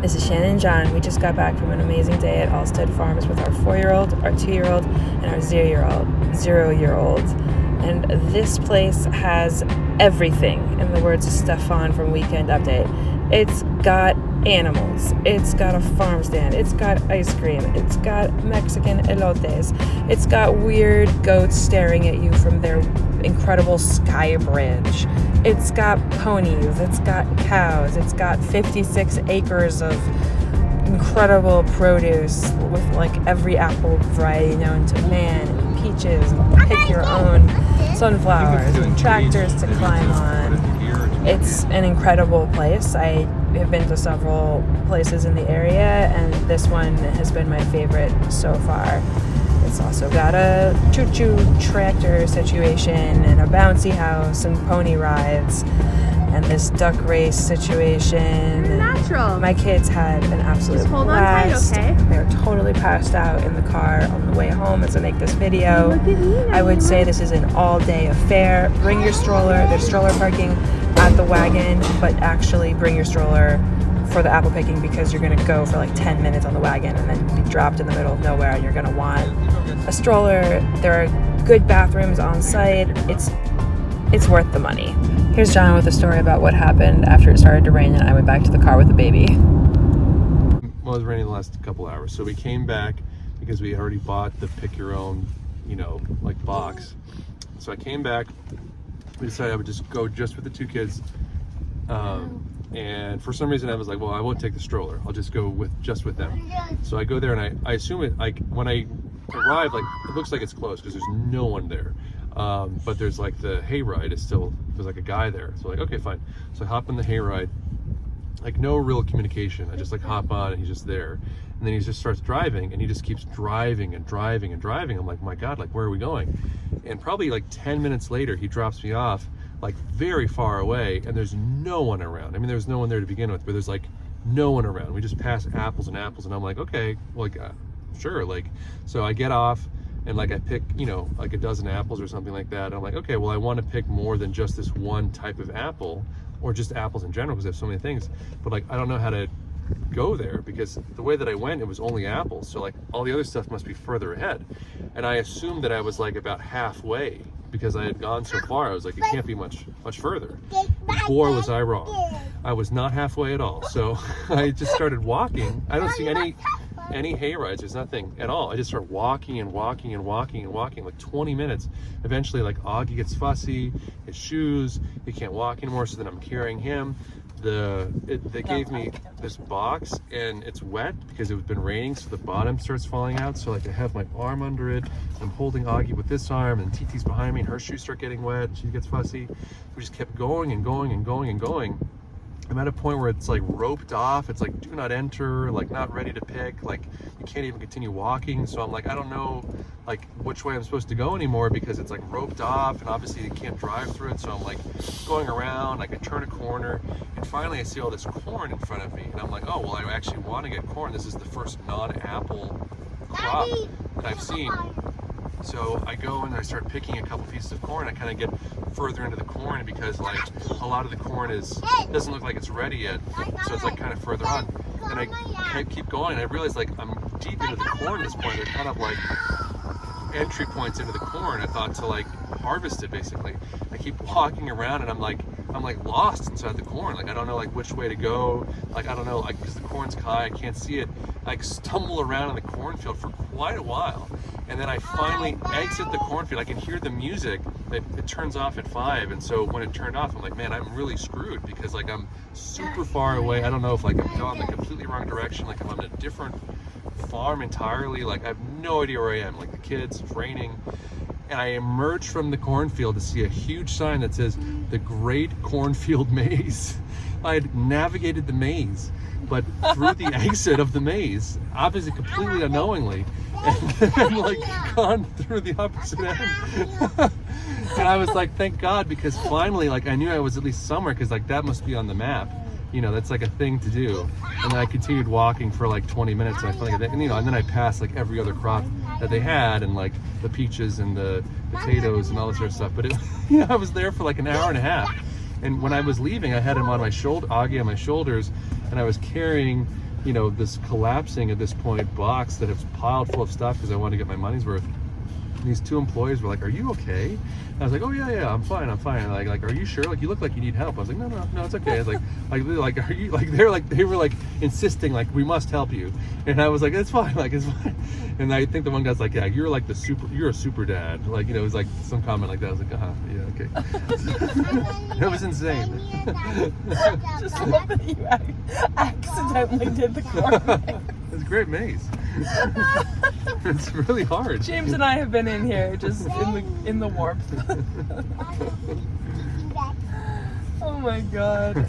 This is Shannon and John. We just got back from an amazing day at Alstede Farms with our 4-year-old, our 2-year-old, and our 0-year-old. And this place has everything, in the words of Stefan from Weekend Update. It's got animals, it's got a farm stand, it's got ice cream, it's got Mexican elotes, it's got weird goats staring at you from their incredible sky bridge, it's got ponies, it's got cows, it's got 56 acres of incredible produce with like every apple variety known to man, and peaches, and pick your own sunflowers, and tractors to climb on. It's an incredible place. I have been to several places in the area, and this one has been my favorite so far. It's also got a choo-choo tractor situation, and a bouncy house, and pony rides, and this duck race situation. Natural. My kids had an absolute Just hold blast. on tight, okay? They were totally passed out in the car on the way home as I make this video. Look at me now. I would say this is an all-day affair. Bring your stroller. There's stroller parking at the wagon, but actually bring your stroller for the apple picking, because you're going to go for like 10 minutes on the wagon and then be dropped in the middle of nowhere, and you're going to want a stroller. There are good bathrooms on site. It's worth the money. Here's John with a story about what happened after it started to rain and I went back to the car with the baby. Well, it was raining the last couple hours, so we came back because we already bought the pick your own, like box. So I came back. We decided I would just go just with the two kids. And for some reason I was like, well, I won't take the stroller. I'll just go just with them. So I go there, and I assume it, like when I arrive, like it looks like it's closed because there's no one there. But there's like the hayride there's like a guy there. So like, okay, fine. So I hop on the hayride, like no real communication. I just like hop on and he's just there. And then he just starts driving, and he just keeps driving and driving and driving. I'm like, my God, like where are we going? And probably like 10 minutes later, he drops me off like very far away, and there's no one around. I mean, there's no one there to begin with, but there's like no one around. We just pass apples and apples, and I'm like, okay, well, like, sure. Like, so I get off, and like I pick, like a dozen apples or something like that. And I'm like, okay, well, I want to pick more than just this one type of apple, or just apples in general, because they have so many things. But like, I don't know how to go there, because the way that I went, it was only apples. So like all the other stuff must be further ahead. And I assumed that I was like about halfway, because I had gone so far. I was like, it can't be much further. Boy, was I wrong. I was not halfway at all. So I just started walking. I don't see any hay rides. There's nothing at all. I just start walking and walking and walking and walking, like 20 minutes. Eventually, like Augie gets fussy, his shoes, he can't walk anymore, so then I'm carrying him. They gave me this box, and it's wet because it's been raining, so the bottom starts falling out. So like I have my arm under it, I'm holding Augie with this arm, and TT's behind me, and her shoes start getting wet, she gets fussy. We just kept going and going and going and going. I'm at a point where it's like roped off. It's like do not enter, like not ready to pick, like you can't even continue walking. So I'm like, I don't know like which way I'm supposed to go anymore, because it's like roped off, and obviously you can't drive through it. So I'm like going around, like I turn a corner, and finally I see all this corn in front of me, and I'm like, oh, well, I actually want to get corn. This is the first non-apple crop that I've seen. So I go and I start picking a couple pieces of corn. I kind of get further into the corn, because like a lot of the corn doesn't look like it's ready yet, so it's like kind of further on. And I keep going. I realize like I'm deep into the corn at this point. They're kind of like entry points into the corn, I thought, to like harvest it basically. I keep walking around, and I'm like lost inside the corn. Like I don't know like which way to go. Like I don't know, like because the corn's high, I can't see it. I like stumble around in the cornfield for quite a while, and then I finally exit the cornfield. I can hear the music. It turns off at 5, and so when it turned off, I'm like, man, I'm really screwed, because like I'm super far away. I don't know if like I'm going the completely wrong direction, like I'm on a different farm entirely. Like I have no idea where I am. Like the kids, it's raining. And I emerged from the cornfield to see a huge sign that says the Great Cornfield Maze. I had navigated the maze, but through the exit of the maze, obviously completely unknowingly, and like gone through the opposite end. And I was like, thank God, because finally, like I knew I was at least somewhere, because like that must be on the map. That's like a thing to do. And then I continued walking for like 20 minutes, and I felt like, and then I passed like every other crop that they had, and like the peaches and the potatoes and all this sort of stuff. But I was there for like an hour and a half. And when I was leaving, I had him on my shoulder, Augie on my shoulders, and I was carrying you know, this collapsing at this point box that was piled full of stuff because I wanted to get my money's worth. These two employees were like, "Are you okay?" And I was like, "Oh yeah, I'm fine. Like, are you sure? Like, you look like you need help." I was like, "No, it's okay." I was like, "Are you like?" They were like insisting, like, "We must help you," and I was like, "It's fine, like, it's fine." And I think the one guy's like, "Yeah, you're a super dad." Like, you know, it was like some comment like that. I was like, yeah, okay. That was insane. Just love that you accidentally did the corn. It's a great maze. It's really hard. James and I have been in here just in the warmth. Oh my god.